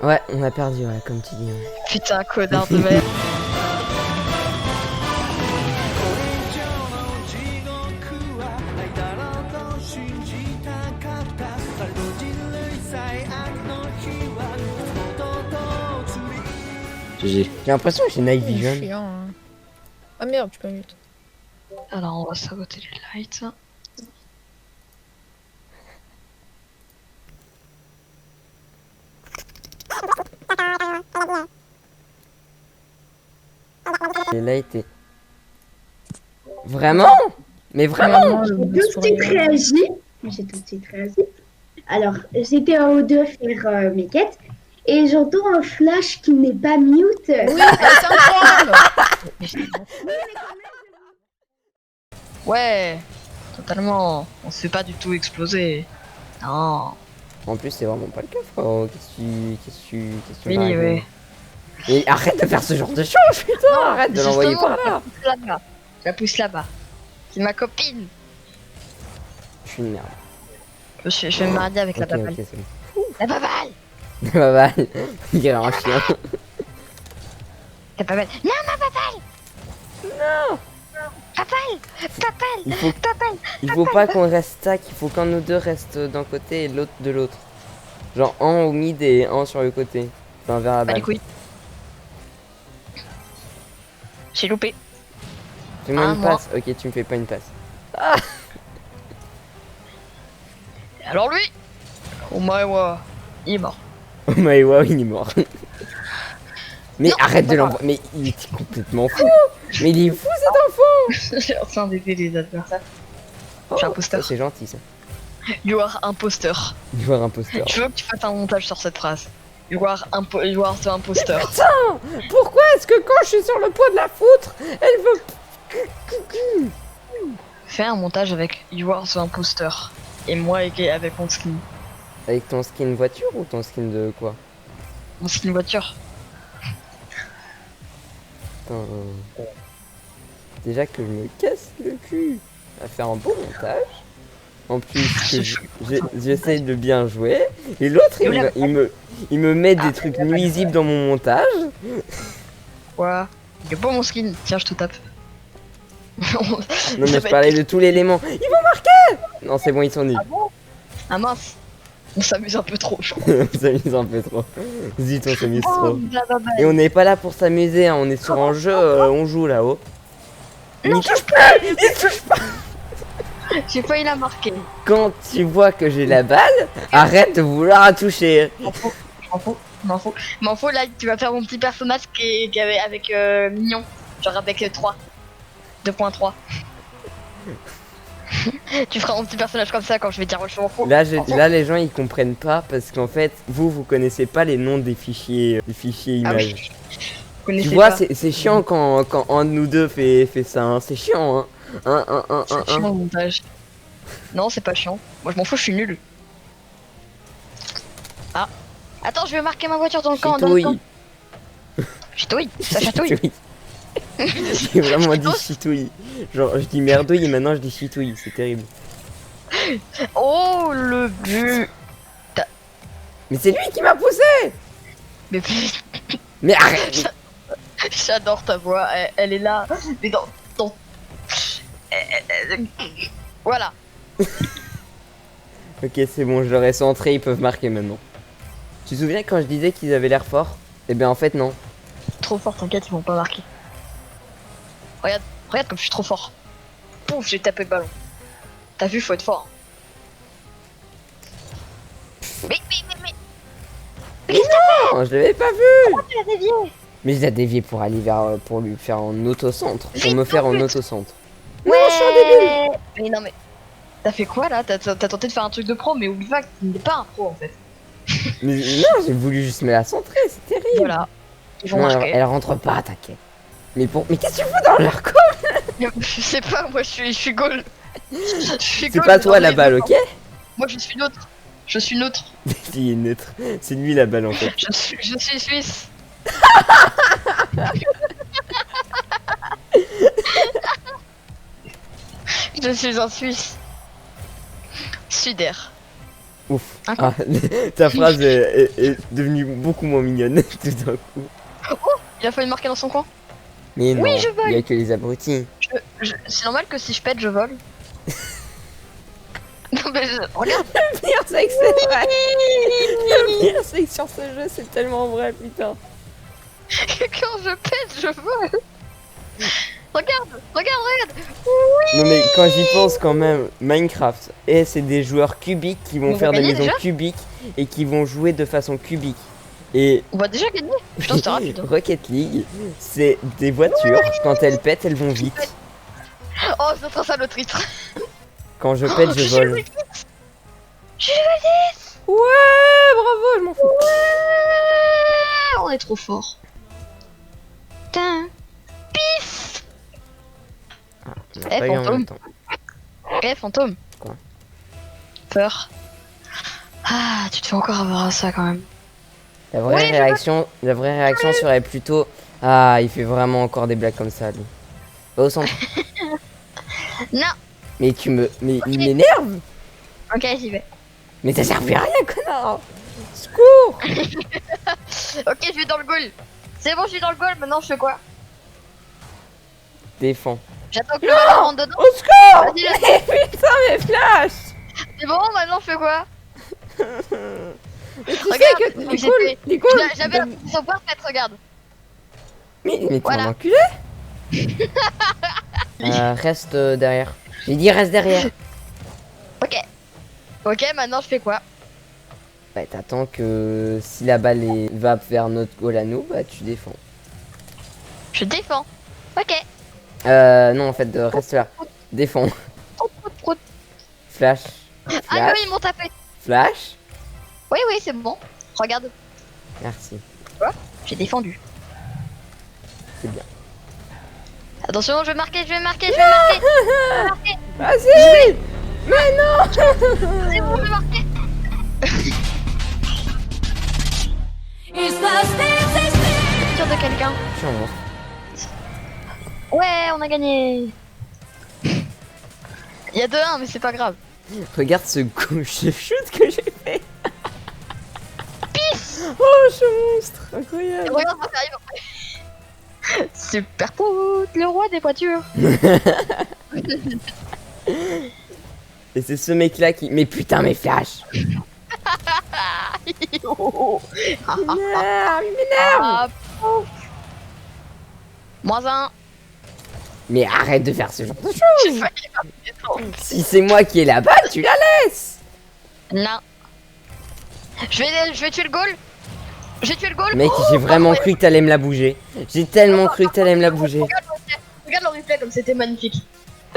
Ouais, on a perdu, ouais, comme tu dis. Ouais. Putain, connard de merde. J'ai l'impression que j'ai night C'est vision. chiant, hein. Ah merde, tu peux mute. Alors, on va saboter les lights. Et là, était. Vraiment? Mais vraiment? Vraiment, J'ai tout de suite réagi. J'ai tout de suite réagi. Alors, j'étais en haut de faire mes quêtes et j'entends un flash qui n'est pas mute. Oui, c'est incroyable. Ouais, totalement. On se fait pas du tout exploser. Non. En plus, c'est vraiment pas le cas, frérot. Qu'est-ce que Oui, tu racontes? oui. Et arrête de faire ce genre de choses, putain! Arrête de l'envoyer Justement, par là! là-bas. Je la pousse là-bas. C'est ma copine. Je suis une merde. Je vais me marier avec la Ok, babale. ok, c'est bon. La babale. Bye bye. Il est un chien. La babale. Non, ma babale. Non! Babale. Babale. Il faut, Babale. il faut pas qu'on reste stack, il faut qu'un de nous deux reste d'un côté et l'autre de l'autre. Genre un au mid et un sur le côté. Enfin, vers la Pas balle. les couilles. J'ai loupé. Fais-moi Ah, une moi. passe. Ok, tu me fais pas une passe. Et alors lui. Oh my god. Il est mort. Oh my wow, il est mort. Mais Non, arrête de pas l'envoyer. Mais il est complètement fou. Mais il est fou cet enfant. J'ai enfin d'aider les adversaires. Je suis imposteur. Ça, c'est gentil ça. You are imposteur. Il voit un imposteur. Je veux que tu fasses un montage sur cette phrase. You are the imposteur. Putain! Pourquoi est-ce que quand je suis sur le point de la foutre, elle veut. Fais un montage avec You are the imposteur. Et moi avec mon skin. Avec ton skin voiture ou ton skin de quoi? Mon skin voiture. Putain. Déjà que je me casse le cul à faire un beau montage. En plus que j'essaye de bien jouer. Et l'autre il me met des trucs nuisibles dans mon montage. Quoi? Il est beau mon skin. Tiens, je te tape. Non mais je parlais de tout l'élément. Ils vont marquer. Non c'est bon, ils sont nuls. Ah mince. On s'amuse un peu trop, je crois. On s'amuse un peu trop. Zut, on s'amuse trop. Blablabla. Et on n'est pas là pour s'amuser, hein. On est sur un jeu, on joue là-haut. Non, Il touche pas. Il touche pas. J'ai failli la marquer. Quand tu vois que j'ai la balle, arrête de vouloir la toucher. M'en faut là, tu vas faire mon petit personnage qui est avec Mignon. Genre avec 3. 2.3. Tu feras mon petit personnage comme ça quand je vais dire je m'en fous. Là, les gens ils comprennent pas parce qu'en fait, vous connaissez pas les noms des fichiers Ah images. oui. Vous connaissez Tu vois, pas. c'est chiant quand un de nous deux fait ça. Hein. C'est chiant, hein. C'est chiant le montage. Non, c'est pas chiant. Moi je m'en fous, je suis nul. Ah. Attends, je vais marquer ma voiture dans le camp. Chitouille. Chitouille. Ça chatouille. J'ai vraiment dit chitouille. Genre, je dis merdouille et maintenant je dis chitouille. C'est terrible. Oh le but. Mais c'est lui qui m'a poussé. Mais Mais arrête. j'adore ta voix. Elle est là. Mais dans. Voilà. Ok, c'est bon, je leur ai centré, ils peuvent marquer maintenant. Tu te souviens quand je disais qu'ils avaient l'air forts? Eh ben en fait non. Trop fort, t'inquiète, ils vont pas marquer. Regarde comme je suis trop fort. Pouf, j'ai tapé le ballon. T'as vu, faut être fort. Mais. Non, je l'avais pas vu. Tu l'as dévié. Mais je l'ai dévié pour aller vers, pour lui faire un autocentre. Pour me faire un autocentre. Ouais. Non, je suis un débile. Mais non, mais. T'as fait quoi là? T'as tenté de faire un truc de pro, mais oublie pas que tu n'es pas un pro en fait. Mais non, j'ai voulu juste me la centrer, c'est terrible. Voilà. Ils vont Non, marquer. elle rentre pas, t'inquiète. Mais qu'est-ce que tu fais dans leur corps? Je sais pas, moi je suis goal. C'est pas toi la balle, ok? Moi je suis neutre. Je suis neutre. Il est neutre. C'est lui la balle en fait. Je suis suisse. Je suis un Suisse. Sudair. Ouf. Un Ah, ta phrase est devenue beaucoup moins mignonne tout d'un coup. Il a fallu marquer dans son coin. Mais non, Oui, je vole. il y a que les abrutis. C'est normal que si je pète, je vole. Non mais regarde. Le pire, c'est que c'est vrai. Le pire, c'est que sur ce jeu, c'est tellement vrai, putain. Quand je pète, je vole. Regarde. Non mais quand j'y pense quand même, Minecraft, et c'est des joueurs cubiques qui vont Vous faire des gagnez maisons déjà cubiques et qui vont jouer de façon cubique. Et On va déjà gagner. Putain, c'était rapide. Rocket League, c'est des voitures, quand elles pètent, elles vont vite. Oh, ça sera ça le titre. Quand je pète, je j'ai vole. joué J'ai joué Ouais, bravo, je m'en fous. Ouais, on est trop fort. Putain. Pisse. On a Eh, pas eu en fantôme. même temps. Eh, fantôme. Quoi? Peur. Ah, tu te fais encore avoir à ça quand même. La vraie réaction serait plutôt ah, il fait vraiment encore des blagues comme ça lui. Va au centre. Non. Mais mais il m'énerve. Ok, j'y vais. Mais ça sert plus à rien, connard. Secours. Ok, je vais dans le goal. C'est bon, je suis dans le goal. Maintenant, je fais quoi? Défends. J'attends que le ballon rentre dedans. Au secours. Vas-y, vas-y. Mais putain, mes flashs. C'est bon, maintenant, je fais quoi? Mais tu Regarde, sais que j'ai fait- les goals. J'avais la position parfaite, regarde. Mais t'es Voilà. un enculé. Reste derrière. J'ai dit reste derrière. Ok, maintenant, je fais quoi? Bah t'attends que si la balle va vers notre goal à nous, bah tu défends. Je défends. Ok. Non en fait reste là. Défends. Prout. Flash. Ah non, Flash. ils m'ont tapé. Flash. Oui, c'est bon. Regarde, Merci. j'ai défendu. C'est bien. Attention, je vais marquer. Vas-y. Mais non. C'est bon, je vais marquer. Sûr de quelqu'un. Je suis un monstre. Ouais, on a gagné. Il y a 2-1, mais c'est pas grave. Regarde ce gauche de shoot que j'ai fait. Oh, ce monstre, incroyable. Regarde, ça arrive après. Super pote, le roi des voitures. Et c'est ce mec là qui... Mais putain, mes flashs. Il m'énerve. Ah, pouf. -1. Mais arrête de faire ce genre de choses. J'ai failli marquer. Si c'est moi qui ai la balle, tu la laisses. Non. Je vais tuer le goal. J'ai tué le goal. Mec, j'ai vraiment cru que t'allais me la bouger. J'ai tellement cru que t'allais me la bouger. Regarde le replay comme c'était magnifique.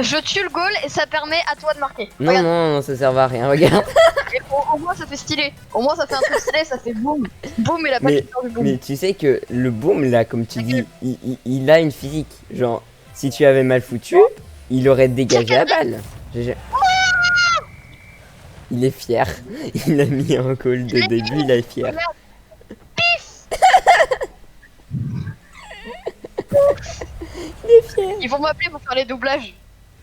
Je tue le goal et ça permet à toi de marquer. Non, Regarde. non, ça sert à rien, regarde. Et au moins ça fait stylé. Au moins ça fait un truc stylé, ça fait boum. Boum et la Mais- patte qui sort du boum. Mais tu sais que le boom là, comme tu dis, il a une physique. Genre, si tu avais mal foutu, il aurait dégagé la balle. Il est fier. Il a mis un call de début, il est fier. Il est fier. Ils vont m'appeler pour faire les doublages.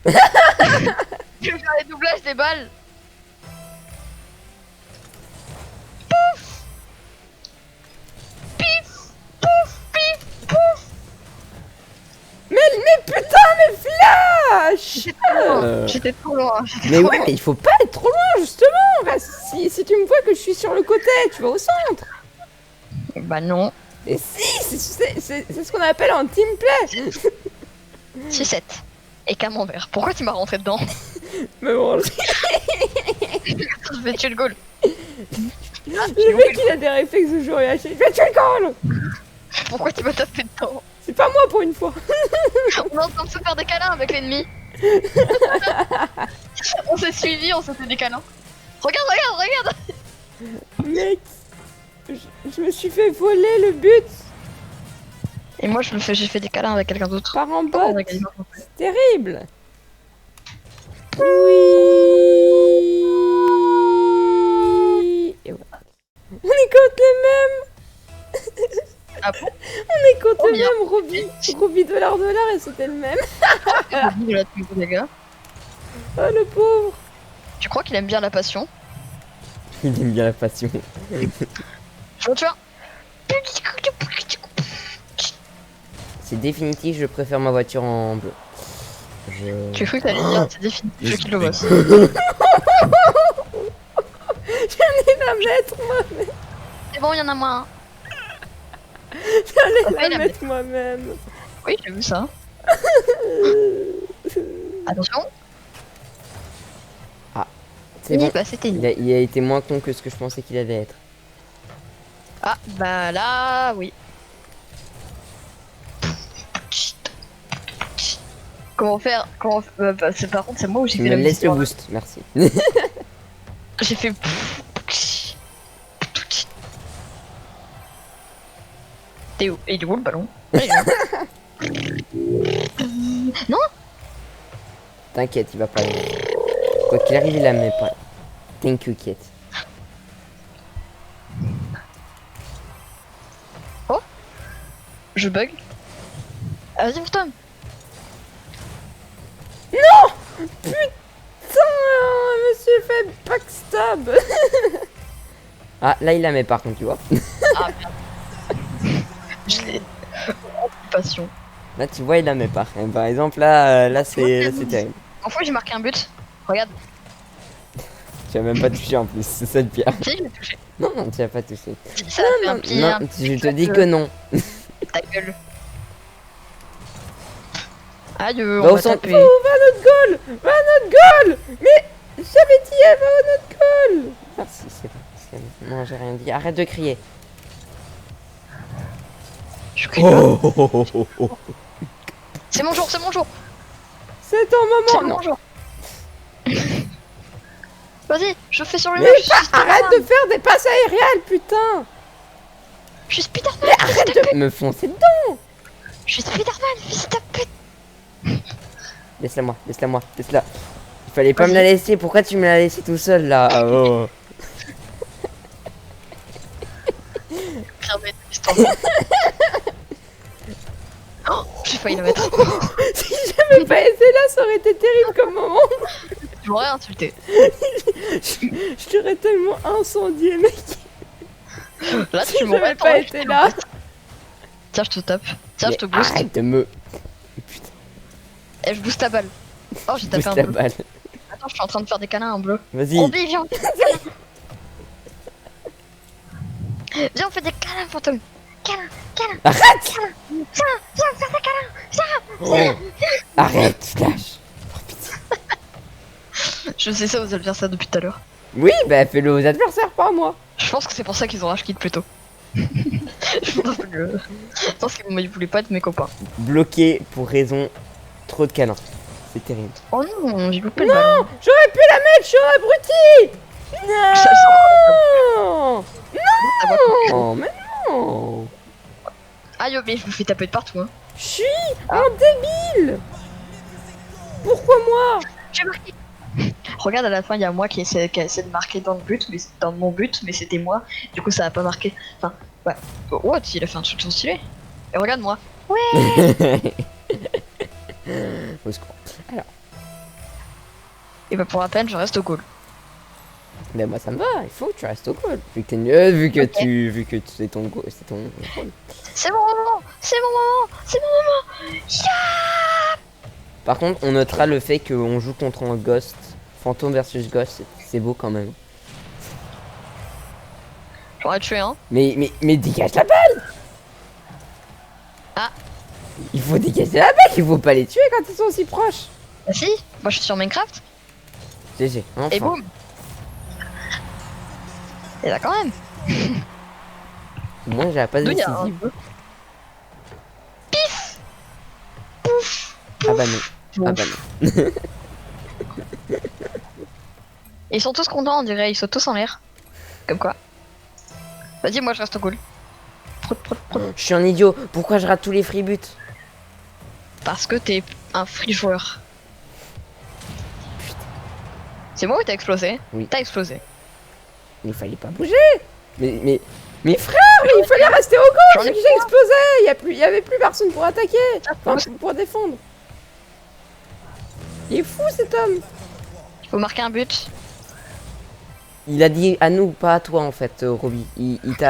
Je vais faire les doublages des balles. Mais putain, mes flashs. J'étais trop loin. Mais ouais, mais il faut pas être trop loin justement. Reste- si tu me vois que je suis sur le côté, tu vas au centre. Bah non. Et si, c'est ce qu'on appelle un team play. 6-7. Et camembert. Pourquoi tu m'as rentré dedans? Mais bon, Je vais tuer le goal. le mec il a des réflexes de joueur haché. Il va tuer le goal. Pourquoi tu m'as tapé dedans? C'est pas moi pour une fois. On est en train de se faire des câlins avec l'ennemi. On s'est suivis, on s'est fait des câlins. Regarde. Mec, je me suis fait voler le but Et moi j'ai fait des câlins avec quelqu'un d'autre. par un On bot. a gagné. C'est terrible. Oui. Et voilà. On est contre les mêmes. Ah bon? On est contre Oh, le bien. même Robbie dollar et c'était le même. Les gars. Oh le pauvre. Tu crois qu'il aime bien la passion? Il aime bien la passion. Voiture. C'est définitif, je préfère ma voiture en bleu. J'ai cru que t'allais dire c'est définitif le kilo boss. J'en ai la mettre moi-même. C'est bon, il y en a moins. J'allais Ouais, la mettre moi-même. Oui, j'ai vu ça. Attention. C'est bon. Bah, c'était Il a été moins con que ce que je pensais qu'il allait être. Ah, bah là, oui. Comment faire c'est par contre, c'est moi où j'ai Tu fait me la laisses le musique. boost, merci. J'ai fait. T'es où? Il est où le ballon? Non. T'inquiète, il va pas aller. Quoi qu'il arrive, il la met pas. T'inquiète. Je bug. Ah, vas-y, pour toi. Putain, monsieur fait backstab. Ah, là il la met par contre, tu vois. Ah, merde. Je l'ai. Passion. Là tu vois, il la met pas. Et par exemple, là c'est terrible. Enfin, j'ai marqué un but. Regarde. Tu as même pas touché en plus, c'est ça le pire. Si, je l'ai touché. Non, non, tu as pas touché. Si, ça a fait un petit. Non, je te dis que non. Ta gueule. Aïe, Bah, on on va s'en fout, taper. va notre goal. Va notre goal. Mais j'avais dit, elle va à notre goal. Merci, c'est bon. Non, j'ai rien dit. Arrête de crier. Je crie. C'est mon jour, c'est mon jour. C'est ton C'est moment. mon jour. Vas-y, je fais sur le Mais mur. Je suis arrête Spider-Man. de faire des passes aériennes, putain. Je suis Spider-Man. Arrête de me foncer dedans. Je suis Spider-Man, fils de pute. Laisse-la moi, laisse-la moi, laisse-la. Il fallait pas me Vas-y. la laisser, pourquoi tu me l'as laissé tout seul là? Oh. Cramé de l'histoire. Oh, j'ai failli la mettre. Si j'avais pas été là, ça aurait été terrible comme moment. Tu m'aurais insulté. Je t'aurais tellement incendié, mec. Là, Si tu m'aurais j'avais pas été là. Tiens, je te tape. Tiens, je Mais te booste. arrête de me Et je booste ta balle. Oh, j'ai tapé booster un la bleu. balle. Attends, je suis en train de faire des câlins en bleu. Vas-y. On dit, viens. Viens, on fait des câlins, fantôme. Câlins, câlins. Arrête. Viens, faire des câlins. Oh. Arrête, Flash. Je sais ça, vous allez faire ça depuis tout à l'heure. Oui, bah fais-le aux adversaires, pas à moi. Je pense que c'est pour ça qu'ils ont rage quit plus tôt. Je pense qu'ils voulaient pas être mes copains. Bloqué pour raison trop de câlins. C'est terrible. Oh non, j'ai loupé le ballon. J'aurais pu la mettre, je suis un abruti. Non. Non, mais non. Aïe, mais je me fais taper de partout. Hein. Je suis un débile. Pourquoi moi? J'ai marqué. Regarde, à la fin, il y a moi qui essaie de marquer dans le but, mais dans mon but, mais c'était moi. Du coup, ça a pas marqué. Enfin, ouais. What? Il a fait un truc trop stylé. Et regarde moi. Au secours. Et bah pour la peine, je reste au goal. Mais moi ça me va, il faut que tu restes au goal. Vu que t'es mieux, vu que Ok. vu que c'est ton goal, c'est ton goal. C'est mon moment. C'est mon moment. C'est mon moment. Par contre, on notera le fait qu'on joue contre un Ghost, fantôme versus Ghost, c'est beau quand même. J'aurais tué un. Mais dégage la balle. Ah. Il faut dégager la balle, il faut pas les tuer quand ils sont aussi proches. Bah si, moi je suis sur Minecraft. GG, enfin. Et boum. Et là quand même. Moi j'ai la passe D'où il y a un décisive. peu. Pif. Pouf. Ah bah non. Ah bah non. Ils sont tous contents, on dirait. Ils sont tous en l'air. Comme quoi. Vas-y, moi je reste au goal. Prout, prout, prout. Je suis un idiot, pourquoi je rate tous les free buts? Parce que t'es un free joueur. C'est moi ou t'as explosé? Oui. T'as explosé. Il fallait pas bouger. Mais frère, mais il fallait rester au J'en goal, ai c'est que j'ai explosé. Il y avait plus personne pour attaquer. Enfin, pousse. pour défendre. Il est fou cet homme. Il faut marquer un but. Il a dit à nous, pas à toi en fait, Roby. Il te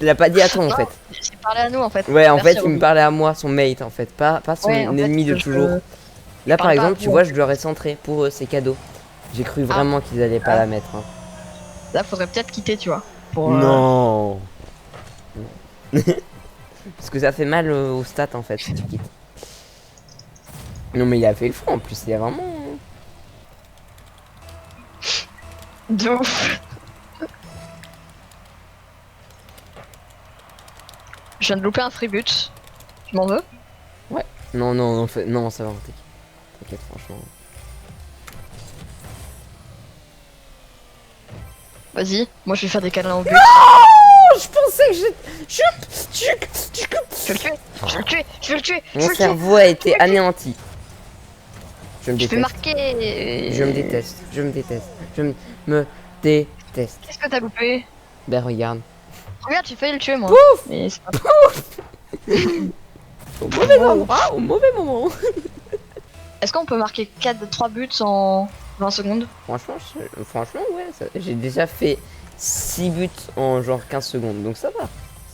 l'a pas dit à toi en fait. C'est parlé à nous en fait. Ouais, en Merci, fait, il Roby. me parlait à moi, son mate en fait, pas son Ouais, en fait, ennemi de je- toujours. Là, par parle pas à exemple, tu vous. vois, je leur ai centré pour eux, ces cadeaux. J'ai cru vraiment qu'ils allaient pas Ah. la mettre. Hein. Là, faudrait peut-être quitter, tu vois. Pour, Non. Parce que ça fait mal aux stats en fait si tu quittes. Non mais il a fait le fou en plus, il a vraiment. De ouf. Je viens de louper un freeboot. Tu m'en veux? Non, non, non, non, ça va, t'inquiète, franchement. Vas-y, moi je vais faire des câlins au but. Oh, je pensais que je. Je vais le tuer, je vais le tuer, je vais le tuer, je vais Mon le tuer. cerveau a été anéanti. Je me Je vais déteste. marquer. Je me déteste. Je me déteste. Je me déteste. Qu'est-ce que t'as loupé? Ben regarde. Regarde, j'ai failli le tuer moi. Pouf. Mais c'est pas Au mauvais endroit, au mauvais moment. Est-ce qu'on peut marquer 3 buts en 20 secondes? Franchement, ouais, j'ai déjà fait 6 buts en genre 15 secondes, donc ça va.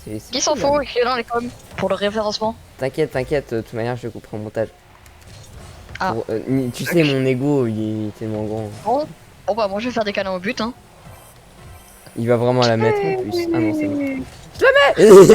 C'est Qui s'en cool, fout? hein. Écris dans les coms pour le référencement. T'inquiète, de toute manière, je couperai au montage. Ah. Tu sais, mon ego, il est tellement grand. Bon bah moi je vais faire des câlins au but hein. Il va vraiment la mettre en plus. Ah non, c'est bon. Je la mets.